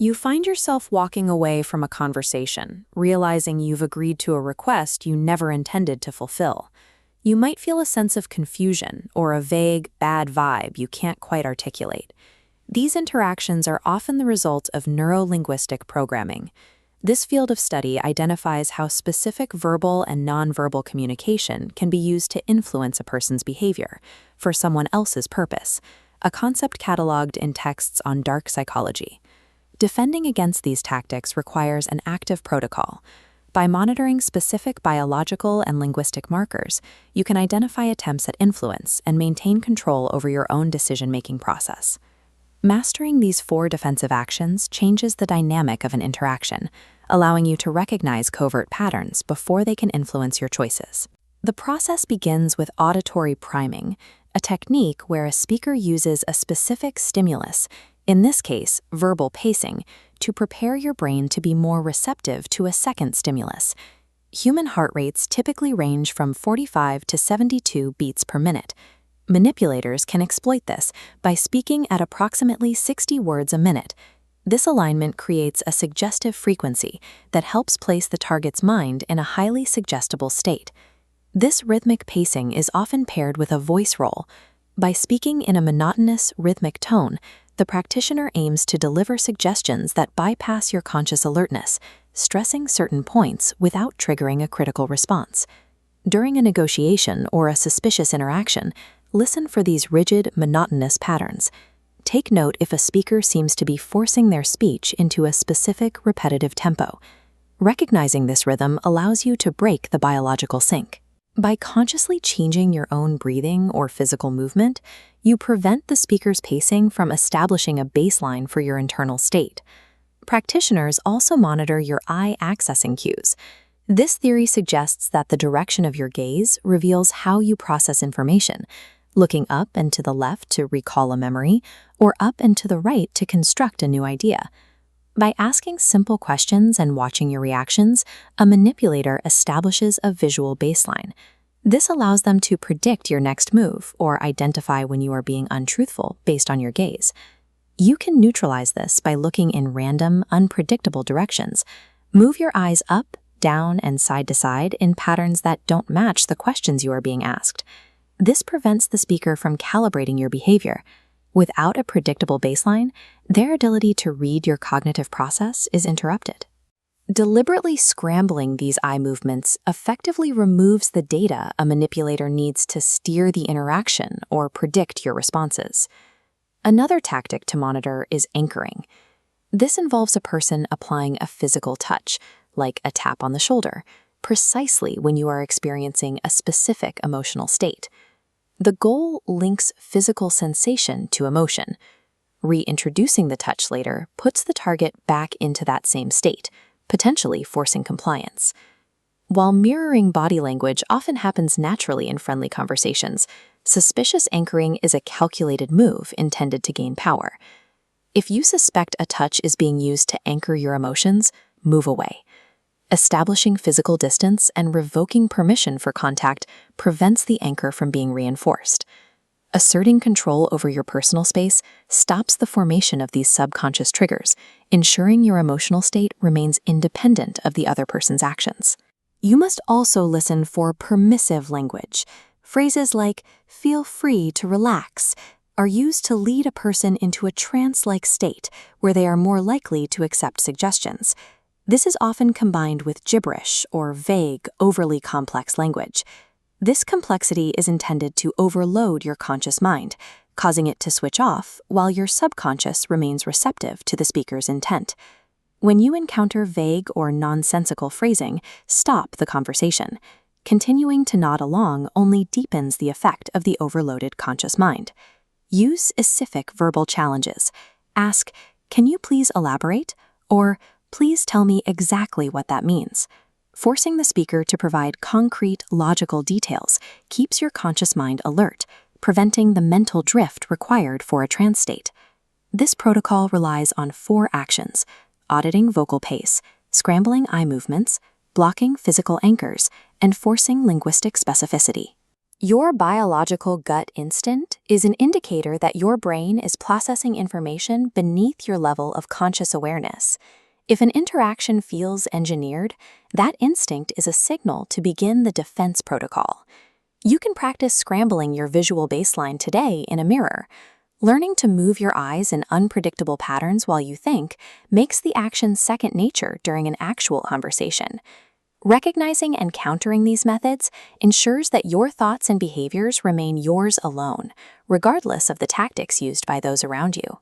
You find yourself walking away from a conversation, realizing you've agreed to a request you never intended to fulfill. You might feel a sense of confusion or a vague, bad vibe you can't quite articulate. These interactions are often the result of neuro-linguistic programming. This field of study identifies how specific verbal and nonverbal communication can be used to influence a person's behavior for someone else's purpose, a concept cataloged in texts on dark psychology. Defending against these tactics requires an active protocol. By monitoring specific biological and linguistic markers, you can identify attempts at influence and maintain control over your own decision-making process. Mastering these 4 defensive actions changes the dynamic of an interaction, allowing you to recognize covert patterns before they can influence your choices. The process begins with auditory priming, a technique where a speaker uses a specific stimulus, in this case, verbal pacing, to prepare your brain to be more receptive to a second stimulus. Human heart rates typically range from 45 to 72 beats per minute. Manipulators can exploit this by speaking at approximately 60 words a minute. This alignment creates a suggestive frequency that helps place the target's mind in a highly suggestible state. This rhythmic pacing is often paired with a voice roll. By speaking in a monotonous, rhythmic tone, the practitioner aims to deliver suggestions that bypass your conscious alertness, stressing certain points without triggering a critical response. During a negotiation or a suspicious interaction, listen for these rigid, monotonous patterns. Take note if a speaker seems to be forcing their speech into a specific, repetitive tempo. Recognizing this rhythm allows you to break the biological sync. By consciously changing your own breathing or physical movement, you prevent the speaker's pacing from establishing a baseline for your internal state. Practitioners also monitor your eye accessing cues. This theory suggests that the direction of your gaze reveals how you process information, looking up and to the left to recall a memory, or up and to the right to construct a new idea. By asking simple questions and watching your reactions, a manipulator establishes a visual baseline. This allows them to predict your next move or identify when you are being untruthful based on your gaze. You can neutralize this by looking in random, unpredictable directions. Move your eyes up, down, and side to side in patterns that don't match the questions you are being asked. This prevents the speaker from calibrating your behavior. Without a predictable baseline, their ability to read your cognitive process is interrupted. Deliberately scrambling these eye movements effectively removes the data a manipulator needs to steer the interaction or predict your responses. Another tactic to monitor is anchoring. This involves a person applying a physical touch, like a tap on the shoulder, precisely when you are experiencing a specific emotional state. The goal links physical sensation to emotion. Reintroducing the touch later puts the target back into that same state, potentially forcing compliance. While mirroring body language often happens naturally in friendly conversations, suspicious anchoring is a calculated move intended to gain power. If you suspect a touch is being used to anchor your emotions, move away. Establishing physical distance and revoking permission for contact prevents the anchor from being reinforced. Asserting control over your personal space stops the formation of these subconscious triggers, ensuring your emotional state remains independent of the other person's actions. You must also listen for permissive language. Phrases like, "feel free to relax," are used to lead a person into a trance-like state where they are more likely to accept suggestions. This is often combined with gibberish or vague, overly complex language. This complexity is intended to overload your conscious mind, causing it to switch off while your subconscious remains receptive to the speaker's intent. When you encounter vague or nonsensical phrasing, stop the conversation. Continuing to nod along only deepens the effect of the overloaded conscious mind. Use specific verbal challenges. Ask, "Can you please elaborate?" or "Please tell me exactly what that means." Forcing the speaker to provide concrete, logical details keeps your conscious mind alert, preventing the mental drift required for a trance state. This protocol relies on 4 actions: auditing vocal pace, scrambling eye movements, blocking physical anchors, and forcing linguistic specificity. Your biological gut instinct is an indicator that your brain is processing information beneath your level of conscious awareness. If an interaction feels engineered, that instinct is a signal to begin the defense protocol. You can practice scrambling your visual baseline today in a mirror. Learning to move your eyes in unpredictable patterns while you think makes the action second nature during an actual conversation. Recognizing and countering these methods ensures that your thoughts and behaviors remain yours alone, regardless of the tactics used by those around you.